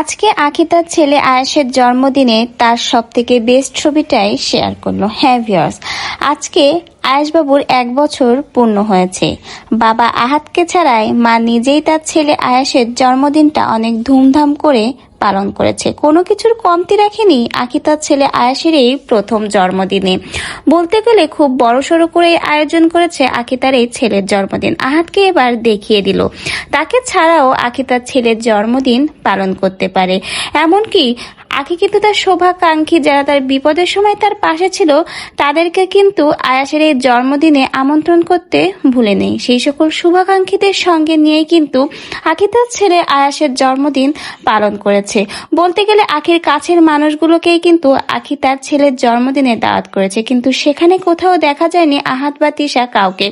আজকে আঁখি তার ছেলে আয়েশের জন্মদিনে তার সবথেকে বেস্ট ছবিটাই শেয়ার করলো। হ্যাঁ ভিউয়ার্স, আজকে আয়েশ বাবুর 1 বছর পূর্ণ হয়েছে। বাবা আহাদকে ছাড়াই মা নিজেই তার ছেলে আয়েশের জন্মদিনটা অনেক ধুমধাম করে পালন করেছে। কোনো কিছুর কমতি রাখেনি আঁখি তার ছেলে আয়েশের এই প্রথম জন্মদিনে। বলতে গেলে খুব বড়সড় করে আয়োজন করেছে আঁখি তার এই ছেলের জন্মদিন। আহাদকে এবার দেখিয়ে দিল তাকে ছাড়াও আঁখি তার ছেলের জন্মদিন পালন করতে পারে। এমনকি আঁখি কিন্তু তার শোভাকাঙ্ক্ষী যারা তার বিপদের সময় তার পাশে ছিল তাদেরকে কিন্তু আয়েশের এই জন্মদিনে আমন্ত্রণ করতে ভুলে নেই। সেই সকল শুভাকাঙ্ক্ষীদের সঙ্গে নিয়েই কিন্তু আঁখি তার ছেলে আয়েশের জন্মদিন পালন করেছে। বলতে গেলে আঁখির কাছের মানুষগুলোকেই কিন্তু আঁখি তার ছেলের জন্মদিনে দাওয়াত করেছে, কিন্তু সেখানে কোথাও দেখা যায়নি আহাদ বা তিশা কাউকে।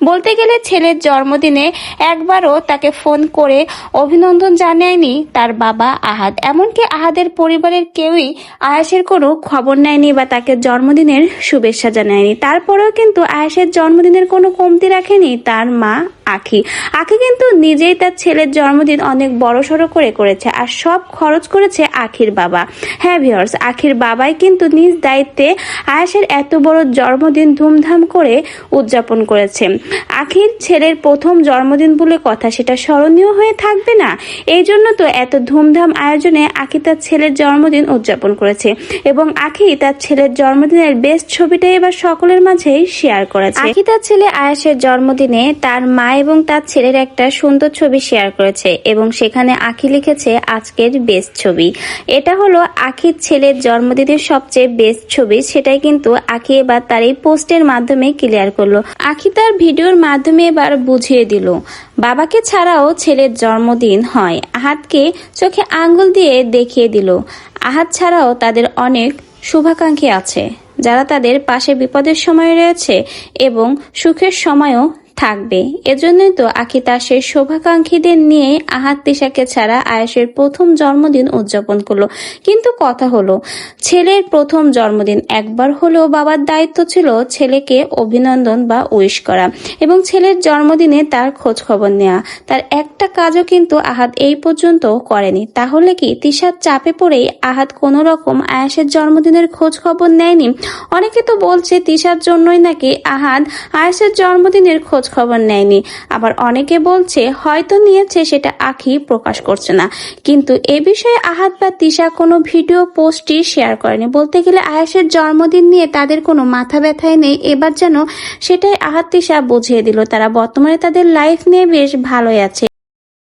বলতে গেলে ছেলের জন্মদিনে একবারও তাকে ফোন করে অভিনন্দন জানায়নি তার বাবা আহাদ। এমনকি আহাদের পরিবারের কেউই আয়েশের কোনো খবর নেয়নি বা তাকে জন্মদিনের শুভেচ্ছা জানায়নি। তারপরেও কিন্তু আয়েশের জন্মদিনের কোনো কমতি রাখেনি তার মা আঁখি। আঁখি কিন্তু নিজেই তার ছেলের জন্মদিন অনেক বড়সড় করে করেছে, আর সব খরচ করেছে আঁখির বাবা। হ্যাঁ ভিউয়ার্স, আঁখির বাবাই কিন্তু নিজ দায়িত্বে আয়েশের এত বড় জন্মদিন ধুমধাম করে উদযাপন করেছে। আঁখির ছেলের প্রথম জন্মদিন বলে কথা, সেটা স্মরণীয় হয়ে থাকবে না? এই জন্য তো এত ধুমধাম আয়োজনে আঁখি তার ছেলের জন্মদিন উদযাপন করেছে। এবং আঁখি তার ছেলের জন্মদিনের বেস্ট ছবিটাই এবার সকলের মাঝেই শেয়ার করেছে। আঁখি তার ছেলে আয়েশের জন্মদিনে তার মা এবং তার ছেলের একটা সুন্দর ছবি শেয়ার করেছে এবং সেখানে আঁখি লিখেছে আজকের বেস্ট ছবি। এটা হলো আঁখির ছেলের জন্মদিনের সবচেয়ে বেস্ট ছবি। সেটাই কিন্তু আঁখি এবার তার এই পোস্টের মাধ্যমে ক্লিয়ার করলো। আঁখি তার ভিডিওর মাধ্যমে এবার বুঝিয়ে দিল বাবাকে ছাড়াও ছেলের জন্মদিন হয়। আহাদকে চোখে আঙ্গুল দিয়ে দেখিয়ে দিল আহাদ ছাড়াও তাদের অনেক শুভাকাঙ্ক্ষী আছে যারা তাদের পাশে বিপদের সময় রয়েছে এবং সুখের সময়ও থাকবে। এজন্যই তো আঁখি তার সেই শুভাকাঙ্ক্ষীদের নিয়ে আহাদ তিশাকে ছাড়া আয়েশের প্রথম জন্মদিন উদযাপন করলো। কিন্তু কথা হলো, ছেলের প্রথম জন্মদিন, একবার হলেও বাবার দায়িত্ব ছিল ছেলেকে অভিনন্দন বা উইশ করা এবং ছেলের জন্মদিনে তার খোঁজ খবর নেওয়া। তার একটা কাজও কিন্তু আহাদ এই পর্যন্ত করেনি। তাহলে কি তিশার চাপে পড়েই আহাদ কোনো রকম আয়েশের জন্মদিনের খোঁজ খবর নেয়নি? অনেকে তো বলছে তিশার জন্যই নাকি আহাদ আয়েশের জন্মদিনের খোঁজ খবর নেয়নি। আবার অনেকে বলছে হয়তো নিয়েছে, সেটা আঁখি প্রকাশ করছে না। কিন্তু এ বিষয়ে আহাদ বা তিশা কোনো ভিডিও পোস্টই শেয়ার করেনি। বলতে গেলে আয়েশের জন্মদিন নিয়ে তাদের কোনো মাথা ব্যথাই নেই। এবার যেন সেটাই আহাদ তিশা বুঝিয়ে দিল। তারা বর্তমানে তাদের লাইফ নিয়ে বেশ ভালোই আছে।